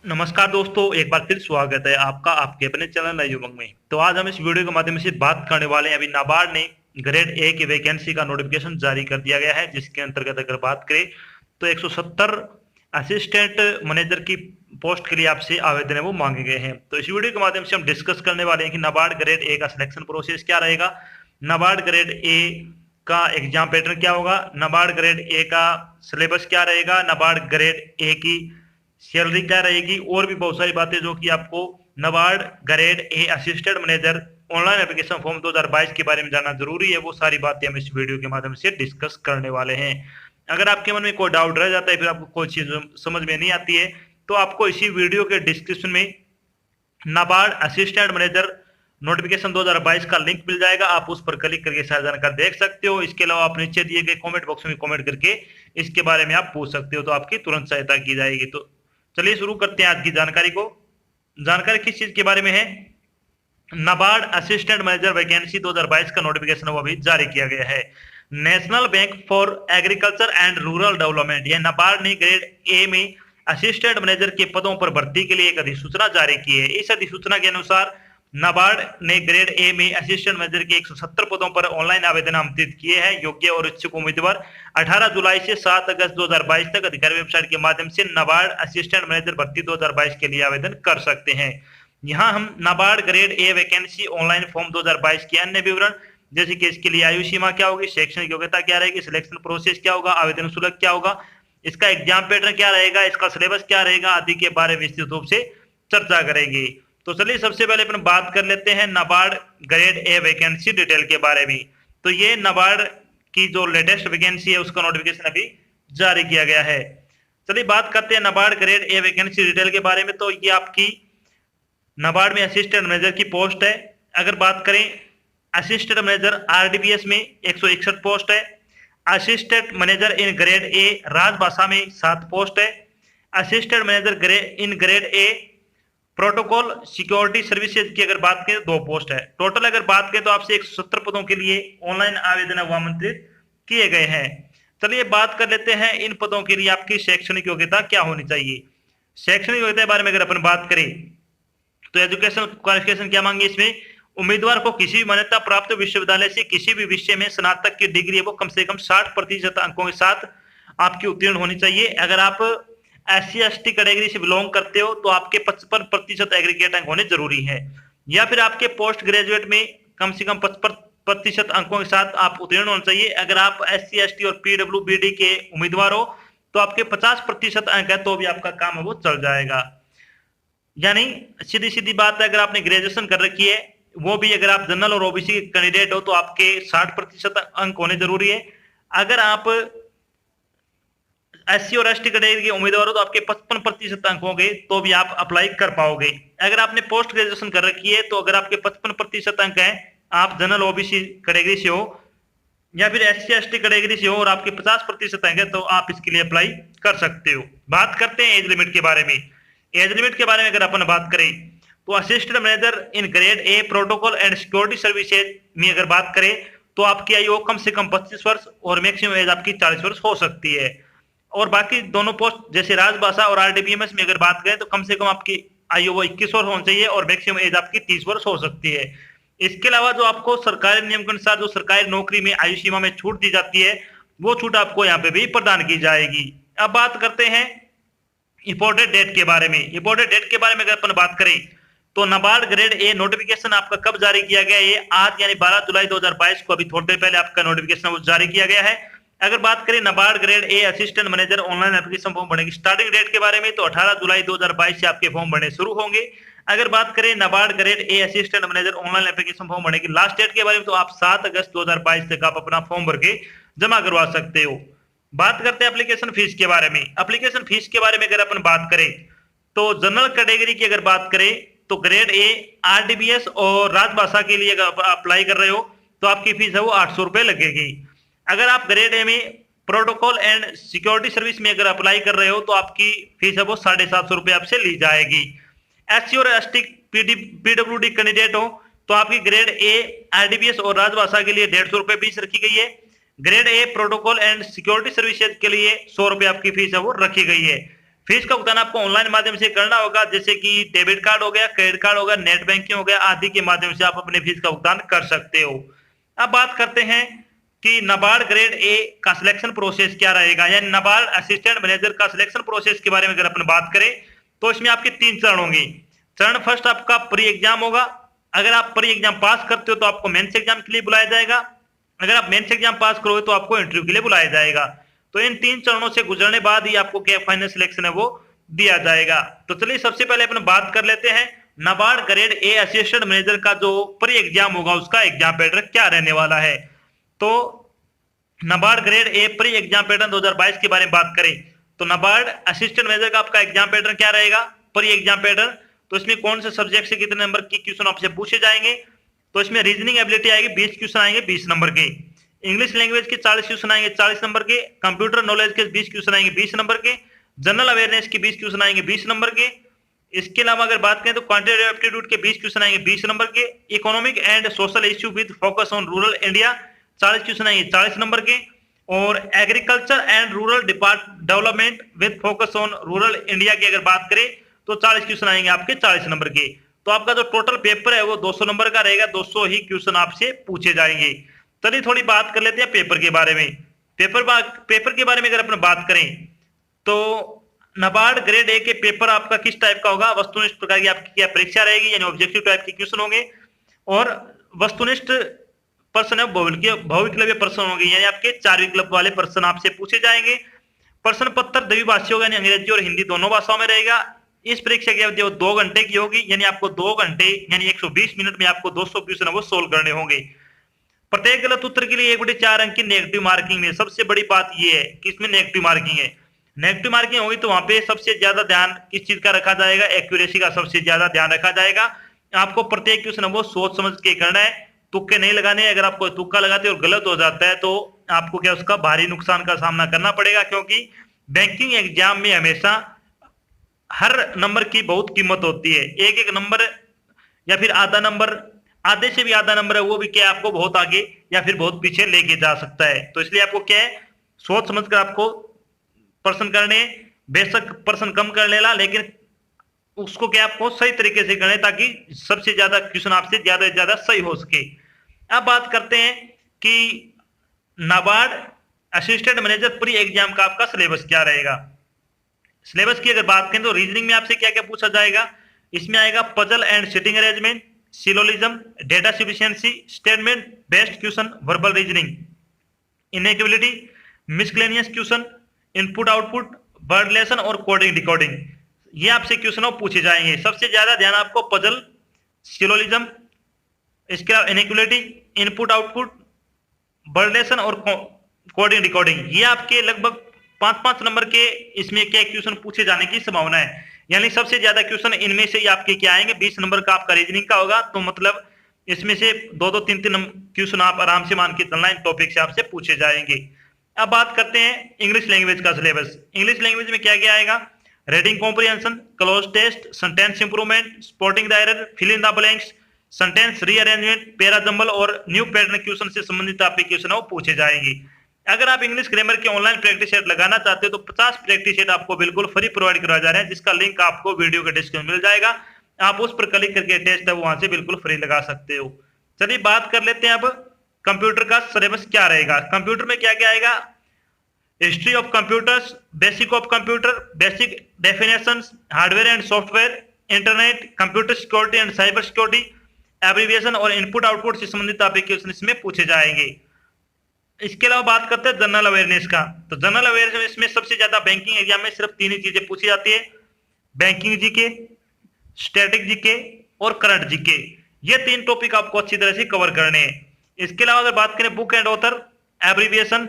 नमस्कार दोस्तों, एक बार फिर स्वागत है आपका आपके अपने चैनल नए युवक में। तो आज हम इस वीडियो के माध्यम से बात करने वाले हैं। अभी नाबार्ड ने ग्रेड ए की वैकेंसी का नोटिफिकेशन जारी कर दिया गया है, जिसके अंतर्गत अगर बात करें तो 170 असिस्टेंट मैनेजर की पोस्ट के लिए आपसे आवेदन है वो मांगे गए हैं। तो इस वीडियो के माध्यम से हम डिस्कस करने वाले हैं कि नाबार्ड ग्रेड ए का सिलेक्शन प्रोसेस क्या रहेगा, नाबार्ड ग्रेड ए का एग्जाम पैटर्न क्या होगा, नाबार्ड ग्रेड ए का सिलेबस क्या रहेगा, नाबार्ड ग्रेड ए की सैलरी क्या रहेगी, और भी बहुत सारी बातें जो कि आपको NABARD grade A assistant manager online application form 2022 के बारे में जानना जरूरी है। वो सारी बातें हम इस वीडियो के माध्यम से डिस्कस करने वाले हैं। अगर आपके मन में कोई डाउट रह जाता है, फिर आपको कोई चीज समझ में नहीं आती है, तो आपको इसी वीडियो के डिस्क्रिप्शन में नाबार्ड असिस्टेंट मैनेजर नोटिफिकेशन 2022 का लिंक मिल जाएगा। आप उस पर क्लिक करके सारी जानकारी देख सकते हो। इसके अलावा आप नीचे दिए गए कमेंट बॉक्स में कमेंट करके इसके बारे में आप पूछ सकते हो, तो आपकी तुरंत सहायता की जाएगी। तो चलिए शुरू करते हैं आज की जानकारी को। जानकारी किस चीज के बारे में है, नाबार्ड असिस्टेंट मैनेजर वैकेंसी 2022 का नोटिफिकेशन वो अभी जारी किया गया है। National bank for agriculture and rural development या नाबार्ड ने ग्रेड ए में असिस्टेंट मैनेजर के पदों पर भर्ती के लिए एक अधिसूचना जारी की है। इस अधिसूचना के अनुसार नाबार्ड ने ग्रेड ए में असिस्टेंट मैनेजर के 170 पदों पर ऑनलाइन आवेदन आमंत्रित किए हैं। योग्य और इच्छुक उम्मीदवार 18 जुलाई से 7 अगस्त 2022 तक अधिकारी वेबसाइट के माध्यम से नाबार्ड असिस्टेंट मैनेजर भर्ती 2022 के लिए आवेदन कर सकते हैं। यहाँ हम NABARD grade A vacancy online form 2022 के अन्य विवरण, जैसे कि इसके लिए आयु सीमा क्या होगी, शैक्षणिक योग्यता क्या रहेगी, सिलेक्शन प्रोसेस क्या होगा, आवेदन शुल्क क्या होगा, इसका एग्जाम पैटर्न क्या रहेगा, इसका सिलेबस क्या रहेगा आदि के बारे में विस्तृत रूप से चर्चा करेंगे। तो चलिए सबसे पहले अपन बात कर लेते हैं NABARD grade A vacancy detail के बारे में। तो ये नाबार्ड की जो लेटेस्ट वैकेंसी है उसका नोटिफिकेशन अभी जारी किया गया है। चलिए बात करते हैं NABARD grade A vacancy detail के बारे में। तो ये आपकी नाबार्ड में असिस्टेंट मैनेजर की पोस्ट है। अगर बात करें असिस्टेंट मैनेजर आरडीपीएस में 161 पोस्ट है। Assistant manager in grade A राजभाषा में 7 पोस्ट है। Assistant manager in grade a protocol security services की अगर बात करें 2 पोस्ट है। टोटल अगर बात करें तो आपसे 170 पदों के लिए ऑनलाइन आवेदन आमंत्रित किए गए हैं। चलिए बात कर लेते हैं इन पदों के लिए आपकी शैक्षणिक योग्यता क्या होनी चाहिए। शैक्षणिक योग्यता के बारे में अगर अपन बात करें तो एजुकेशन क्वालिफिकेशन क्या मांगी इसमें, उम्मीदवार को किसी भी मान्यता प्राप्त विश्वविद्यालय से किसी भी विषय में स्नातक की डिग्री है वो कम से कम 60% अंकों के साथ आपकी उत्तीर्ण होनी चाहिए। अगर आप SC/ST कैटेगरी से बिलोंग करते हो तो आपके 55% एग्रीगेट अंक होने जरूरी है, या फिर आपके पोस्ट ग्रेजुएट में कम से कम 55% अंकों के साथ आप उत्तीर्ण होना चाहिए। अगर आप SC/ST और PWBD के उम्मीदवार हो तो आपके 50% अंक है तो भी आपका काम है वो चल जाएगा। यानी सीधी सीधी बात है, अगर आपने ग्रेजुएशन कर रखी है वो भी अगर आप जनरल और ओबीसी कैंडिडेट हो तो आपके 60% अंक होने जरूरी है। अगर आप SC और ST कैटेगरी के उम्मीदवार हो तो आपके 55% अंक होंगे तो भी आप अप्लाई कर पाओगे। अगर आपने पोस्ट ग्रेजुएशन कर रखी है तो अगर आपके 55% अंक हैं, आप जनरल ओबीसी कैटेगरी से हो या फिर SC/ST कैटेगरी से हो और आपके 50% अंक है तो आप इसके लिए अप्लाई कर सकते हो। बात करते हैं एज लिमिट के बारे में। एज लिमिट के बारे में अगर अपन बात करें तो assistant manager in grade a protocol and security services में अगर बात करें तो आपकी आयु कम से कम 25 वर्ष और मैक्सिमम एज आपकी 40 वर्ष हो सकती है। और बाकी दोनों पोस्ट जैसे राजभाषा और आरडीपीएमएस में अगर बात करें तो कम से कम आपकी आयु वो 21 वर्ष होनी चाहिए और मैक्सिमम एज आपकी 30 वर्ष हो सकती है। इसके अलावा जो आपको सरकारी नियम के अनुसार जो सरकारी नौकरी में आयु सीमा में छूट दी जाती है वो छूट आपको यहाँ पे भी प्रदान की जाएगी। अब बात करते हैं इंपॉर्टेंट डेट के बारे में। इंपॉर्टेंट डेट के बारे में अगर अपन बात करें तो नाबार्ड ग्रेड ए नोटिफिकेशन आपका कब जारी किया गया है, ये आज यानी 12 जुलाई 2022 को अभी थोड़ी देर पहले आपका नोटिफिकेशन वो जारी किया गया है। अगर बात करें NABARD grade A assistant manager online application form भरने की स्टार्टिंग डेट के बारे में तो 18 जुलाई 2022 से आपके फॉर्म भरने शुरू होंगे। अगर बात करें NABARD grade A assistant manager online application form भरने की लास्ट डेट के बारे में तो आप 7 अगस्त 2022 तक आप अपना फॉर्म भर के जमा करवा सकते हो। बात करते हैं एप्लीकेशन फीस के बारे में। एप्लीकेशन फीस के बारे में अगर अपन बात करें तो जनरल कैटेगरी की अगर बात करें तो ग्रेड ए आरडीबीएस और राजभाषा के लिए अगर अप्लाई कर रहे हो तो आपकी फीस है वो 800 रुपए लगेगी। अगर आप ग्रेड ए में प्रोटोकॉल एंड सिक्योरिटी सर्विस में अगर अप्लाई कर रहे हो तो आपकी फीस है वो 750 रुपए आपसे ली जाएगी। SC और ST PWD कैंडिडेट हो तो आपकी ग्रेड ए आरडीबीएस और राजभाषा के लिए 150 रुपए फीस रखी गई है। Grade a protocol and security services के लिए 100 रुपए आपकी फीस है वो रखी गई है। फीस का भुगतान आपको ऑनलाइन माध्यम से करना होगा, जैसे कि डेबिट कार्ड हो गया, क्रेडिट कार्ड हो गया, नेट बैंकिंग हो गया आदि के माध्यम से आप अपने फीस का भुगतान कर सकते हो। अब बात करते हैं कि नाबार्ड ग्रेड ए का सिलेक्शन प्रोसेस क्या रहेगा, यानी नाबार्ड असिस्टेंट मैनेजर का सिलेक्शन प्रोसेस के बारे में अगर अपन बात करें तो इसमें आपके 3 चरण होंगे। चरण फर्स्ट आपका प्री एग्जाम होगा। अगर आप प्री एग्जाम पास करते हो तो आपको मेंस एग्जाम के लिए बुलाया जाएगा। अगर आप मेंस एग्जाम पास करोगे तो आपको इंटरव्यू के लिए बुलाया जाएगा। तो इन 3 चरणों से गुजरने बाद ही आपको क्या फाइनल सिलेक्शन है वो दिया जाएगा। तो चलिए सबसे पहले अपन बात कर लेते हैं NABARD grade A assistant manager का जो प्री एग्जाम होगा उसका एग्जाम पैटर्न क्या रहने वाला है। तो NABARD grade A pre exam pattern 2022 के बारे में बात करें तो नाबार्ड असिस्टेंट मैनेजर का आपका एग्जाम पैटर्न क्या रहेगा, प्री एग्जाम पैटर्न। तो इसमें कौन से सब्जेक्ट से कितने नंबर की क्वेश्चन आपसे पूछे जाएंगे, तो इसमें रीजनिंग एबिलिटी आएगी 20 क्वेश्चन आएंगे 20 नंबर के, इंग्लिश लैंग्वेज के 40 क्वेश्चन आएंगे 40 नंबर के, कंप्यूटर नॉलेज के 20 क्वेश्चन आएंगे 20 नंबर के, जनरल अवेयरनेस के 20 क्वेश्चन आएंगे 20 नंबर के। इसके अलावा अगर बात करें तो क्वांटिटेटिव एप्टीट्यूड के 20 क्वेश्चन आएंगे 20 नंबर के, economic and social issue with focus on rural India 40 question आएंगे 40 नंबर के, और agriculture and rural development with focus on rural India की अगर बात करें तो 40 क्वेश्चन आएंगे आपके 40 नंबर के। तो आपका जो टोटल पेपर है वो 200 नंबर का रहेगा, 200 ही क्वेश्चन आपसे पूछे जाएंगे। चलिए थोड़ी बात कर लेते हैं पेपर के बारे में। पेपर के बारे में अगर अपन बात करें तो नाबार्ड ग्रेड ए के पेपर आपका किस टाइप का होगा, वस्तुनिष्ठ प्रकार की आपकी क्या परीक्षा रहेगी, यानी ऑब्जेक्टिव टाइप के क्वेश्चन होंगे, और वस्तुनिष्ठ प्रश्न बहुविकल्पीय प्रश्न होंगे, यानी आपके 4 विकल्प वाले प्रश्न आपसे पूछे जाएंगे। प्रश्न पत्र द्विभाषी होगा, यानी अंग्रेजी और हिंदी दोनों भाषाओं में रहेगा। इस परीक्षा की अवधि 2 घंटे की होगी, यानी आपको 2 घंटे यानी 120 मिनट में आपको 200 क्वेश्चन वो सोल्व करने होंगे। प्रत्येक गलत उत्तर के लिए 1/4 अंक की नेगेटिव मार्किंग में। सबसे बड़ी बात यह है कि इसमें नेगेटिव मार्किंग है। नेगेटिव मार्किंग होगी तो वहां पे सबसे ज्यादा ध्यान किस चीज का रखा जाएगा, एक्यूरेसी का सबसे ज्यादा ध्यान रखा जाएगा। आपको प्रत्येक क्वेश्चन वो सोच समझ के करना है, तुक्के नहीं लगाने। अगर आप कोई तुक्का लगाते और गलत हो जाता है तो आपको क्या उसका भारी नुकसान का सामना करना पड़ेगा, क्योंकि बैंकिंग एग्जाम में हमेशा हर नंबर की बहुत कीमत होती है। एक एक नंबर या फिर आधा नंबर, आधे से भी आधा नंबर है वो भी क्या आपको बहुत आगे या फिर बहुत पीछे लेके जा सकता है। तो इसलिए आपको क्या है, सोच समझ कर आपको प्रश्न करने, बेशक प्रश्न कम कर लेना लेकिन उसको क्या आपको सही तरीके से करना है ताकि सबसे ज्यादा क्वेश्चन आपसे ज्यादा से ज्यादा सही हो सके। अब बात करते हैं कि NABARD assistant manager pre exam का आपका सिलेबस क्या रहेगा। सिलेबस की अगर बात करें तो रीजनिंग में आपसे क्या क्या पूछा जाएगा, इसमें आएगा puzzle and sitting arrangement, syllogism, data sufficiency, statement based question, verbal reasoning, inequality, miscellaneous question, input output, word lesson और कोडिंग डिकोडिंग, ये आपसे क्वेश्चन पूछे जाएंगे। सबसे ज्यादा ध्यान आपको पजल, सिलोजिज्म, इसके अलावा inequality, input output, word lesson और कोडिंग डिकोडिंग, ये आपके लगभग 5-5 नंबर के इसमें क्या क्वेश्चन पूछे जाने की संभावना है। यानी सबसे ज्यादा क्वेश्चन इनमें से ही आपके क्या आएंगे, 20 नंबर का आपका रीजनिंग का होगा। तो मतलब इसमें से 2-2, 3-3 क्वेश्चन आप आराम से मान के चलना, इन टॉपिक से आपसे पूछे जाएंगे। अब बात करते हैं इंग्लिश लैंग्वेज का सिलेबस। इंग्लिश लैंग्वेज में क्या क्या आएगा, reading comprehension, cloze test, sentence improvement, spotting the error, fill in the blanks, sentence rearrangement, para jumble और न्यू पैटर्न क्वेश्चन से संबंधित आपके क्वेश्चन वो पूछे जाएंगे। अगर आप इंग्लिश ग्रामर के ऑनलाइन प्रैक्टिस सेट लगाना चाहते हो तो 50 प्रैक्टिस सेट आपको बिल्कुल फ्री प्रोवाइड करवाए जा रहे हैं, जिसका लिंक आपको वीडियो के डिस्क्रिप्शन में मिल जाएगा। आप उस पर क्लिक करके टेस्ट है वहां से बिल्कुल फ्री लगा सकते हो। चलिए बात कर लेते हैं अब कंप्यूटर का सिलेबस क्या रहेगा। कंप्यूटर में क्या क्या आएगा, history of computers, basic of computer, basic definitions, hardware and software, internet, computer security and cyber security, abbreviation और इनपुट आउटपुट से संबंधित आपके क्वेश्चन इसमें पूछे जाएंगे। इसके अलावा बात करते हैं जनरल अवेयरनेस का। तो जनरल अवेयरनेस में सबसे ज्यादा बैंकिंग एग्जाम में सिर्फ 3 ही चीजें पूछी जाती है, बैंकिंग जीके, स्टैटिक जीके और करंट जीके। ये 3 टॉपिक आपको अच्छी तरह से कवर करने हैं। इसके अलावा अगर बात करें book and author, abbreviation,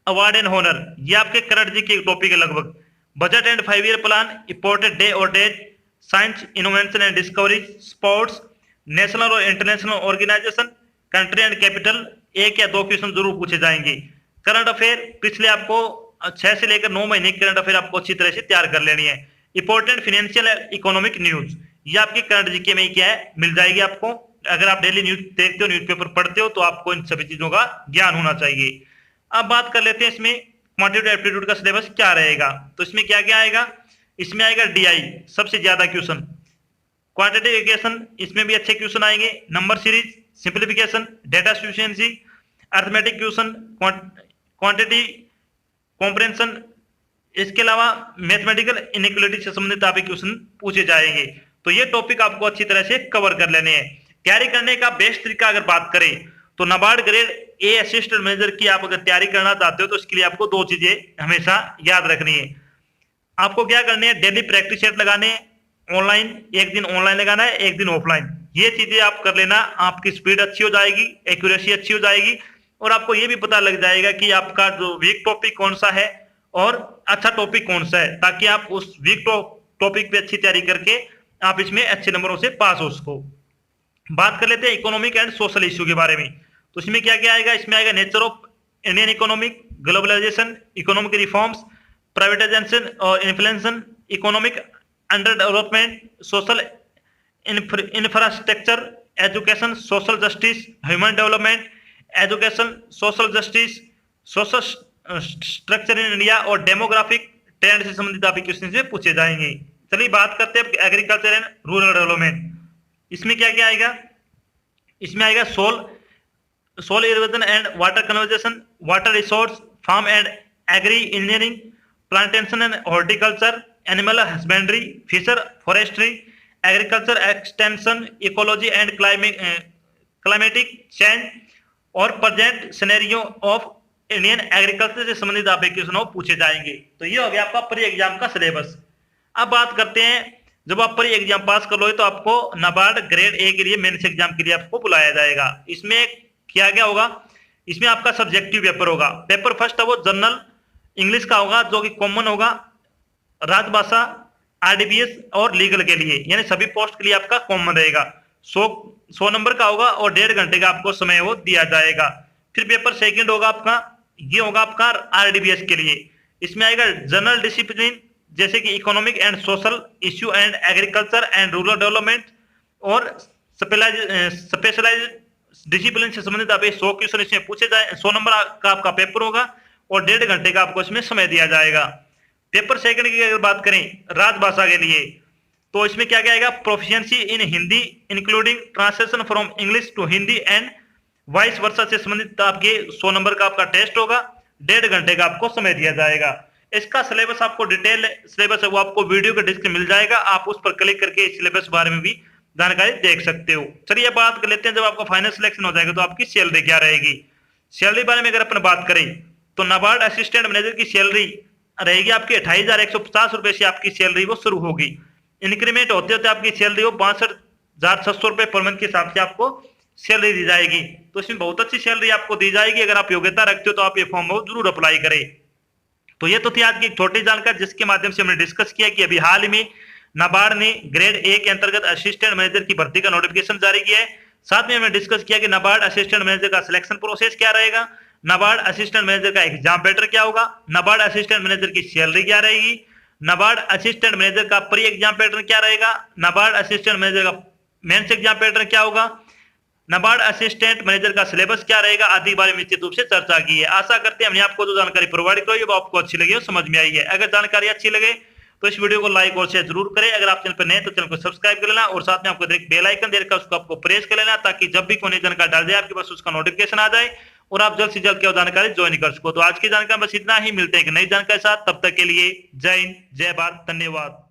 award and honour, ये आपके करंट जीके टॉपिक है लगभग। Budget and 5 year plan, important day और date, science, innovation and discovery, sports, national और international organisation, country and capital, 1 या 2 क्वेश्चन जरूर पूछे जाएंगे। करंट अफेयर पिछले आपको 6 से लेकर 9 महीने करंट अफेयर आपको अच्छी तरह से तैयार कर लेनी है। इंपॉर्टेंट फाइनेंशियल इकोनॉमिक न्यूज, ये आपकी करंट जीके में क्या है मिल जाएगी आपको। अगर आप डेली न्यूज देखते हो, न्यूज़पेपर पढ़ते हो तो आपको इन सभी चीजों का ज्ञान होना चाहिए। अब बात कर लेते हैं इसमें क्वांटिटेटिव एप्टीट्यूड का सिलेबस क्या रहेगा। तो इसमें क्या क्या आएगा, इसमें आएगा डीआई, सबसे ज्यादा क्वेश्चन। क्वांटिटेटिव इक्वेशन, इसमें भी अच्छे क्वेश्चन आएंगे। Number series, simplification, data sufficiency, arithmetic question, quantity comprehension, इसके अलावा मैथमेटिकल इनइक्वालिटी से संबंधित आपके क्वेश्चन पूछे जाएंगे। तो ये टॉपिक आपको अच्छी तरह से कवर कर लेने हैं। तैयारी करने का बेस्ट तरीका अगर बात करें तो NABARD grade A assistant manager की आप अगर तैयारी करना चाहते हो तो इसके लिए आपको दो चीजें हमेशा याद रखनी है। आपको क्या करनी है, डेली प्रैक्टिस सेट लगाने हैं, ऑनलाइन एक दिन ऑनलाइन लगाना है, एक दिन ऑफलाइन। ये चीजें आप कर लेना, आपकी स्पीड अच्छी हो जाएगी, एक्यूरेसी अच्छी हो जाएगी, और आपको ये भी पता लग जाएगा कि आपका जो वीक टॉपिक कौन सा है और अच्छा टॉपिक कौन सा है, ताकि आप उस वीक टॉपिक पे अच्छी तैयारी करके आप इसमें अच्छे नंबरों से पास हो सको। बात कर लेते हैं इकोनॉमिक एंड सोशल इश्यू के बारे में। तो इसमें क्या क्या आएगा, इसमें आएगा nature of Indian economic, globalisation, economic reforms, privatisation और inflation, economic under development, social infrastructure, education, social justice, human development, education, social justice, social structure in India और डेमोग्राफिक ट्रेंड से संबंधित आपके क्वेश्चन से पूछे जाएंगे। चलिए बात करते हैं एग्रीकल्चर एंड रूरल डेवलपमेंट। इसमें क्या क्या आएगा, इसमें आएगा soil irrigation and water conservation, water resource, farm and agri engineering, plantation and horticulture, animal husbandry, fisher forestry, agriculture extension, ecology and climatic change और present scenario of Indian agriculture से संबंधित आप क्वेश्चन पूछे जाएंगे। तो ये हो गया आपका प्री एग्जाम का सिलेबस। अब बात करते हैं, जब आप प्री एग्जाम पास कर लोगे तो आपको नाबार्ड ग्रेड ए के लिए मेंस एग्जाम के लिए आपको बुलाया जाएगा। इसमें क्या क्या होगा, इसमें आपका सब्जेक्टिव पेपर होगा। पेपर फर्स्ट है वो जनरल इंग्लिश का होगा, जो कि कॉमन होगा, राजभाषा, आरडीबीएस और लीगल के लिए, यानी सभी पोस्ट के लिए आपका कॉमन रहेगा। 100 नंबर का होगा और 1.5 घंटे का आपको समय वो दिया जाएगा। फिर पेपर सेकंड होगा आपका, ये होगा आपका आरडीबीएस के लिए। इसमें आएगा जनरल डिसिप्लिन, जैसे कि economic and social issue and agriculture and rural development, और स्पेशलाइज डिसिप्लिन से संबंधित आप 100 क्वेश्चन इसमें पूछे जाए। 100 नंबर का आपका पेपर होगा और 1.5 घंटे का आपको इसमें समय दिया जाएगा। पेपर सेकंड की अगर बात करें राजभाषा के लिए, तो इसमें क्या क्या आएगा, proficiency in Hindi including translation from English to Hindi and vice versa से संबंधित आपके 100 नंबर का आपका टेस्ट होगा। 1.5 घंटे का आपको समय दिया जाएगा। इसका सिलेबस आपको डिटेल सिलेबस है वो आपको वीडियो के डिस्क्रिप्शन मिल जाएगा, आप उस पर क्लिक करके इस सिलेबस के बारे में भी जानकारी देख सकते हो। चलिए बात कर लेते हैं, जब आपका फाइनल सिलेक्शन हो जाएगा तो आपकी सैलरी क्या रहेगी। सैलरी बारे में अगर अपन बात करें तो नाबार्ड असिस्टेंट मैनेजर की सैलरी रहेगी आपकी 28,150 रुपए से आपकी सैलरी वो शुरू होगी। इंक्रीमेंट होते होते आपकी सैलरी वो 62,600 रुपए पर मंथ के हिसाब से आपको सैलरी दी जाएगी। तो इसमें बहुत अच्छी सैलरी आपको दी जाएगी। अगर आप योग्यता रखते हो तो आप ये फॉर्म जरूर अप्लाई करें। तो ये तो थी आज की छोटी जानकारी, जिसके माध्यम से हमने डिस्कस किया कि अभी हाल में नाबार्ड ने ग्रेड ए के अंतर्गत असिस्टेंट मैनेजर की भर्ती का नोटिफिकेशन जारी किया है। साथ में हमने डिस्कस किया कि नाबार्ड असिस्टेंट मैनेजर का सिलेक्शन प्रोसेस क्या रहेगा, नाबार्ड असिस्टेंट मैनेजर का एग्जाम पैटर्न क्या होगा, नाबार्ड असिस्टेंट मैनेजर की सैलरी क्या रहेगी, नाबार्ड असिस्टेंट मैनेजर का प्री एग्जाम पैटर्न क्या रहेगा, नाबार्ड असिस्टेंट मैनेजर का मेंस एग्जाम पैटर्न क्या होगा, नाबार्ड असिस्टेंट मैनेजर का सिलेबस क्या रहेगा, आदि बारे में निश्चित रूप से चर्चा की है। आशा करते हैं हमने आपको जो जानकारी प्रोवाइड कराई वो आपको अच्छी लगी और समझ में आई है। अगर जानकारी अच्छी लगे तो इस वीडियो को लाइक और शेयर जरूर करें। अगर आप चैनल पर नए तो चैनल को सब्सक्राइब कर लेना और साथ में आपको एक बेल आइकन देकर उसको आपको प्रेस कर लेना, ताकि जब भी कोई जानकारी डाल जाए आपके पास उसका नोटिफिकेशन आ जाए और आप जल्द से जल्द क्या जानकारी ज्वाइन कर सको। तो आज की जानकारी बस इतना ही, मिलते हैं एक नई जानकारी के साथ, तब तक के लिए जय हिंद, जय भारत, धन्यवाद।